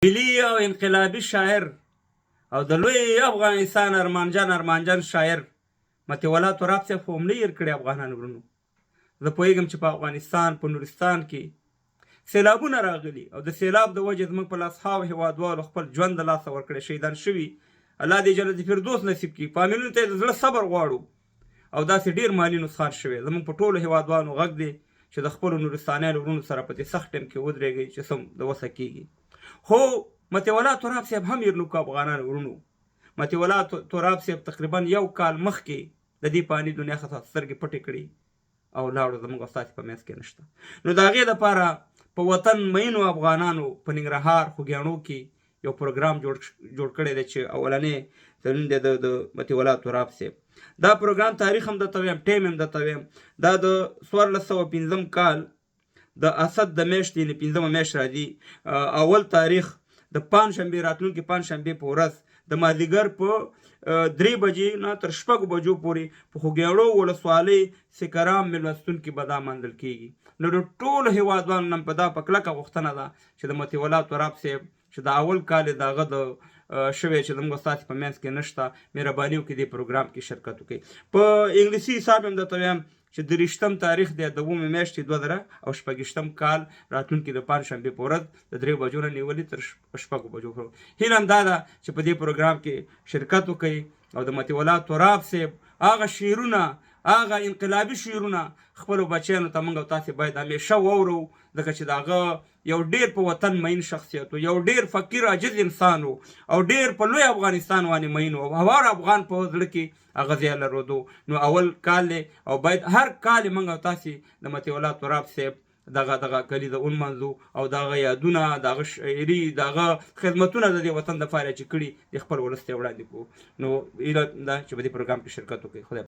ملي او انقلابي شاعر او د لوی افغانستان ارمانجان شاعر متي الله تراب صاحب خو هم نه هېر کړی افغانانو ورونو. زه پوهېږم چې په افغانستان په نورستان کې سیلابونه راغلي او د سیلاب د وجې زموږ په لاس هېوادوالو خپل ژوند د لاسه ورکړی، شهیدان شوي. الله دې جنت فردوس نصیب کړي. فامیلونو ته یې د زړه صبر غواړو او داسې ډېر مالي نسخان شوی. زموږ په ټولو هېوادوالو غږ دی چې د خپلو نورستانیانو ورونو سره په دې سخت ټایم کې ودرېږئ چې څه د وسه کېږي. خو متي الله تراب صاحب هم هېر نه کړو افغانانو ورونو. متي الله تراب صاحب تقریبا 1 کال مخکې د دې فاني دنیا څخه سترګې پټې کړي او لاړو، زموږ او ستاسې په منځ کې نشته. نو د هغې دپاره په وطن مینو افغانانو په ننګرهار خوږیاڼو کې یو پروګرام جوړ کړی دی چې اولنی تړون دی د متي الله تراب صاحب. دا پروګرام تاریخ هم درته ویم، ټایم هم درته ویم. دا د 1405 کال د اسد د میاشتې یعنې 5مه میاشت راځي. اول تاریخ د پنجشنبې، راتلونکې پنجشنبې په ورځ د مازدیګر په 3 بجې نه تر 6 بجو پورې په خوږیاڼو ولسوالۍ سکرام میلمستون کې به دا مندل کېږي. نو د ټولو هېوادوالو نه په دا په کلکه غوښتنه ده چې د متي الله تراب صاحب چې د اول کال یې د هغه د شوی چې زموږ ستاسې په منځ کې نشته، مهرباني وکړئ دې پروګرام کې شرکت وکړئ. په انګلیسي حساب هم درته ویم چې 30 تاریخ دی د 2مې میاشتې 2026 کال راتلونکي د پنجشنبې په ورځ د 3 بجو نه نیولې تر 6 بجو پورې. هیله هم دا ده چې په دې پروګرام کې شرکت وکړئ او د متي الله تراب صاحب هغه شعرونه، هغه انقلابي شعرونه خپلو بچیانو ته موږ او تاسې باید همیشه واورو، ځکه چې د هغه یو ډېر په وطن مین شخصیت و، یو ډېر فقیر عاجز انسان و او ډېر په لوی افغانستان باندې مین و. هر افغان په زړه کې هغه ځای لرلو. نو اول کال دی او باید هر کال موږ او تاسې د متي الله تراب صاحب دغه کلیزه ونمانځو او دغه یادونه، دغه شاعري، دغه خدمتونه د دې وطن دپاره چې کړي د خپل ولس ته وړاندې کړو. نو هیله ده چې په دې پروګرام کې شرکت وکړئ. خدای